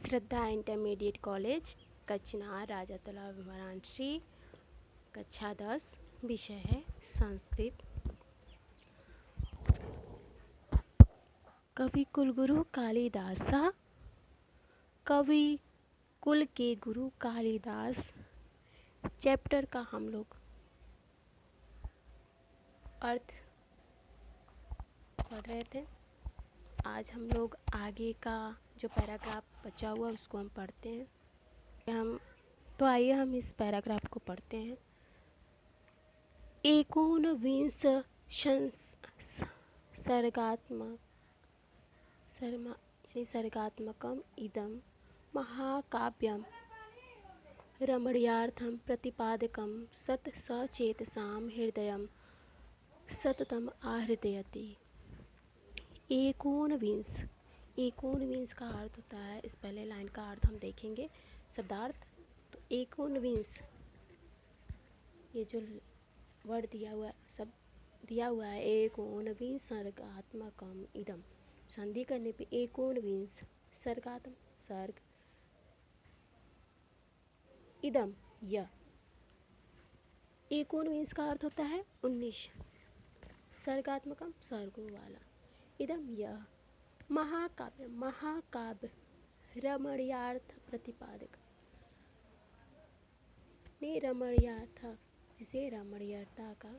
श्रद्धा intermediate college कचनार राजा तालाब वाराणसी। कक्षा 10 विषय है संस्कृत। कवि कुलगुरु कालिदास। कवि कुल के गुरु कालिदास चैप्टर का हम लोग अर्थ पढ़ रहे थे। आज हम लोग आगे का जो पैराग्राफ बचा हुआ उसको हम पढ़ते हैं। आइए हम इस पैराग्राफ को पढ़ते हैं। एकोनविंश सर्गात्मकम इदं महाकाव्यम रमणीयार्थं प्रतिपादकं सत् सचेतसां हृदयं सततम आहृदयति। एकोनविंश का अर्थ होता है, इस पहले लाइन का अर्थ हम देखेंगे शब्दार्थ। तो एकोनविंश ये जो वर्ड दिया हुआ है, सब दिया हुआ है। एकोनविंश सर्गात्मकम इदम, संधि करने पे एकोनविंश सर्गात्म सर्ग इदम यह। एकोनविंश का अर्थ होता है 19, सर्गात्मकम सर्गों वाला, इदम यह महाकाव्य रमणीयार्थ प्रतिपादक ने रमणीयार्थ जिसे रमणीयता का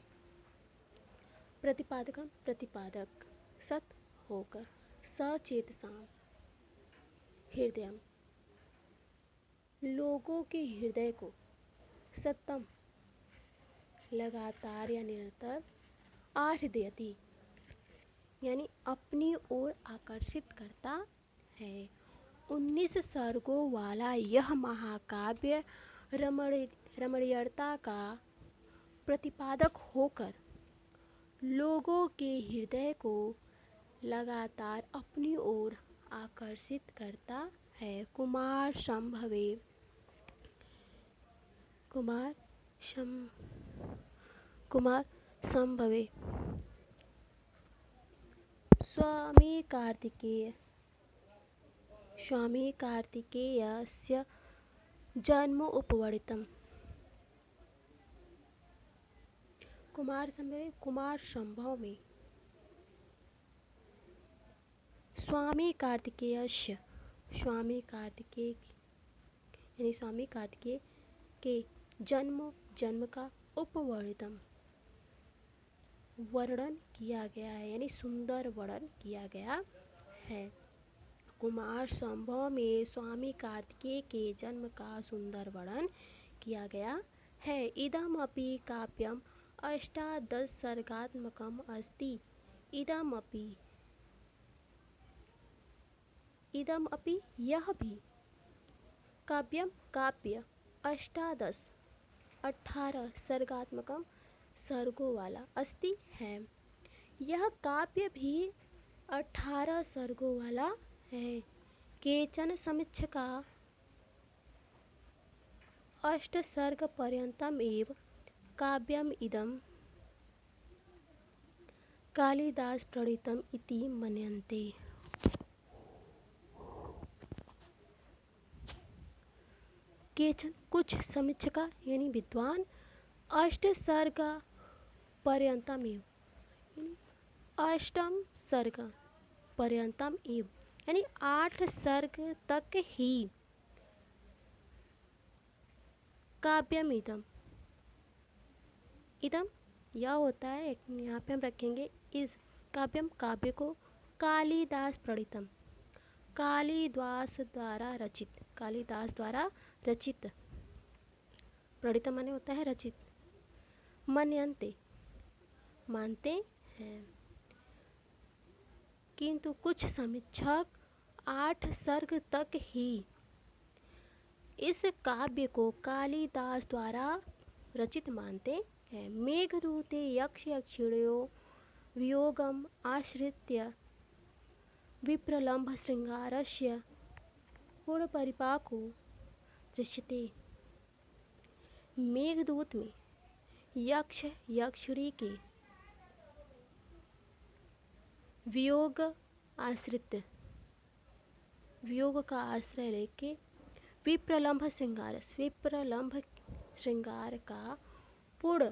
प्रतिपादक सत होकर सचेतसाम हृदयम लोगों के हृदय को सततम लगातार या निरंतर आहृदयति यानी अपनी ओर आकर्षित करता है। 19 सर्गों वाला यह महाकाव्य रमणीयता का प्रतिपादक होकर लोगों के हृदय को लगातार अपनी ओर आकर्षित करता है। कुमार संभवे स्वामी कार्तिकेयस्य जन्म उपवर्णितम्। कुमार संभव में स्वामी कार्तिकेय के जन्म का उपवर्णितम वर्णन किया गया है, यानी सुंदर वर्णन किया गया है। कुमार संभव में स्वामी कार्तिकेय के जन्म का सुंदर वर्णन किया गया है। इदम अपि काव्यम 18 सर्गात्मकम अस्ति। इदम अपि यह भी काव्य 18 सर्गात्मकम सर्गों वाला अस्ति है। यह काव्य भी 18 सर्गों वाला है। केचन समीक्षका 8 सर्ग पर्यंतम एव काव्यम इदं कालिदास प्रणीतम इति मन्यन्ते। केचन कुछ समीक्षका यानी विद्वान 8 सर्ग पर्यंतम एव 8 सर्ग पर्यंतम एव यानी 8 सर्ग तक ही काव्यम इदम यह होता है। यहाँ पे हम रखेंगे इस काव्यम काव्य को कालिदास प्रणीतम कालिदास द्वारा रचित प्रणीतम माने होता है रचित। मन्यन्ते मानते हैं, किंतु कुछ समीक्षक 8 सर्ग तक ही इस काव्य को कालिदास द्वारा रचित मानते हैं। मेघदूते यक्षिणयो वियोगम आश्रित्य विप्रलम्भ श्रृंगारस्य गुणपरिपाको दृश्यते। मेघदूत में यक्षिणी के वियोग आश्रित वियोग का आश्रय लेके विप्रलंभ श्रृंगार का पूर्ण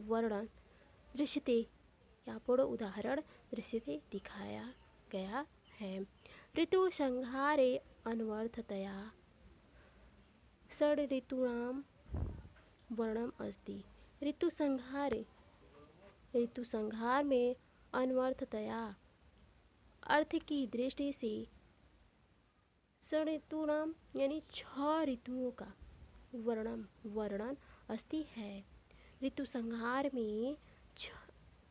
वर्णन दृश्यते या पूर्ण उदाहरण दृश्यते दिखाया गया है। ऋतु संहारे अन्वर्थतया षड ऋतूनां वर्णनम अस्ति। ऋतु संहार में अन्वर्थतया अर्थ की दृष्टि से षड ऋतूनाम यानी 6 ऋतुओं का वर्णन अस्ति है। ऋतु संहार में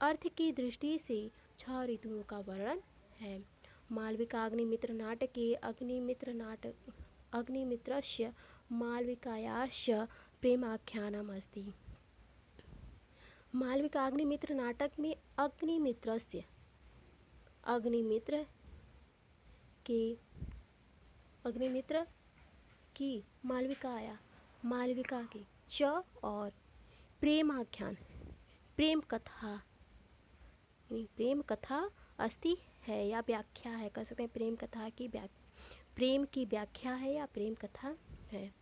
अर्थ की दृष्टि से 6 ऋतुओं का वर्णन है। मालविकाग्निमित्र नाटके अग्निमित्रस्य मालविकायास्य प्रेमाख्यानम् अस्ति। मालविकाग्निमित्र नाटक में अग्निमित्र की मालविका की च और प्रेमाख्यान प्रेम कथा अस्ति है या व्याख्या है, कह सकते हैं प्रेम की व्याख्या है या प्रेम कथा है।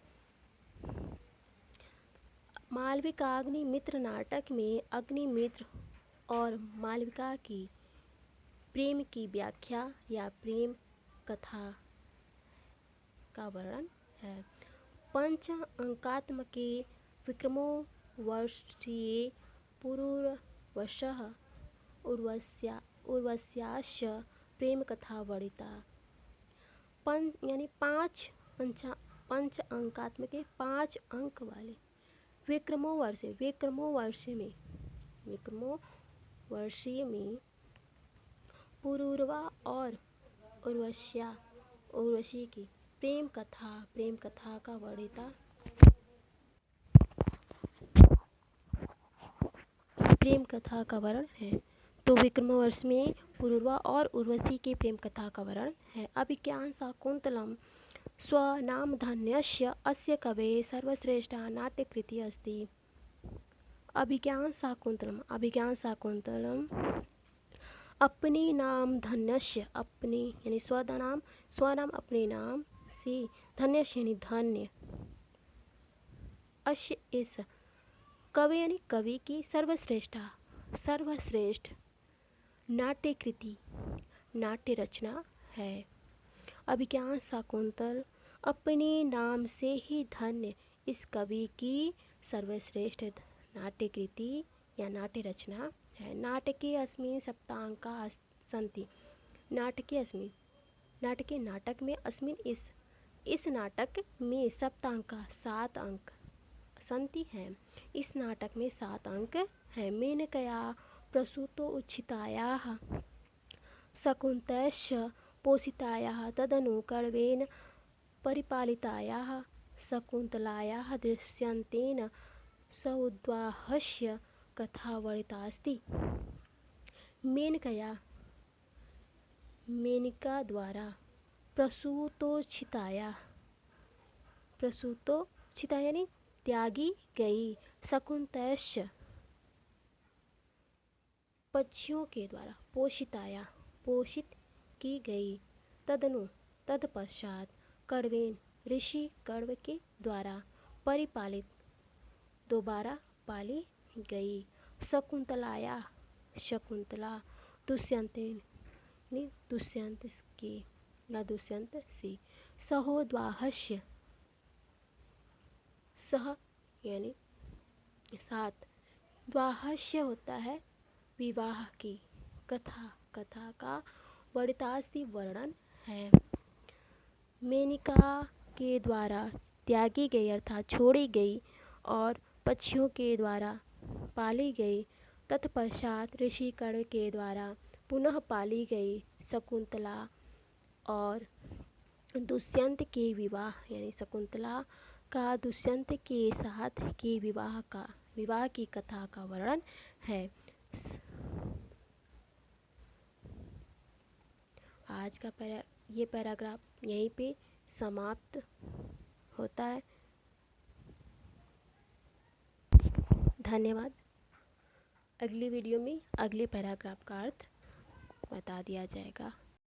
मालविकाग्निमित्र नाटक में अग्निमित्र और मालविका की प्रेम की व्याख्या या प्रेम कथा का वर्णन है। पंच अंकात्मके विक्रमो वर्षीय पुरुर्वशः उर्वश्याश्च प्रेम कथा वर्णिता। यानी पंच अंकात्मके 5 अंक वाले विक्रमो वर्षीय में पुरूरवा और उर्वशी की प्रेम कथा का वर्णिता प्रेम कथा का वर्णन है। तो विक्रमोर्वश में पुरूरवा और उर्वशी की प्रेम कथा का वर्णन है। अभिज्ञान शाकुंतलम स्वनामधन्यस्य अस्य कवेः सर्वश्रेष्ठा नाट्यकृति अस्ति। अभिज्ञान शाकुंतलम अपने नाम धन्यस्य यानी स्वनाम अपने नाम से धन्यस्य यानी धन्य अस्य इस कवि यानी कवि की सर्वश्रेष्ठ नाट्यकृति नाट्य रचना है। अभिज्ञान शाकुंतल अपने नाम से ही धन्य इस कवि की सर्वश्रेष्ठ नाट्यकृति या नाट्य रचना है। नाटके अस्मिन् सप्तांका सन्ति। नाटक में अस्मिन् इस नाटक में सप्तांका 7 अंक सन्ति हैं। इस नाटक में 7 अंक हैं। मेनकया प्रसूतो उच्छितायाः शकुन्तलस्य पोषितायाः तदनु कण्वेन परिपालितायाः शकुन्तलायाः दुष्यन्तेन सौद्वाहस्य कथा वर्णिता अस्ति। मेनका द्वारा प्रसूतोच्छिताया यानी त्यागी गई शकुन्तलस्य पक्षियों के द्वारा पोषित की गई तत्पश्चात कण्वेन ऋषि कण्व के द्वारा दोबारा पाली गई। शकुंतला दुष्यंत से सहोद्वाहस्य यानी 7 द्वाहस्य होता है विवाह की कथा का वर्णितास्ति वर्णन है। मेनका के द्वारा त्यागी गई अर्थात छोड़ी गई और पक्षियों के द्वारा पाली गई तत्पश्चात ऋषि कण्व के द्वारा पुनः पाली गई शकुंतला और दुष्यंत के विवाह यानी शकुंतला का दुष्यंत के साथ के विवाह की कथा का वर्णन है। आज का ये पैराग्राफ यहीं पे समाप्त होता है। धन्यवाद। अगली वीडियो में अगले पैराग्राफ का अर्थ बता दिया जाएगा।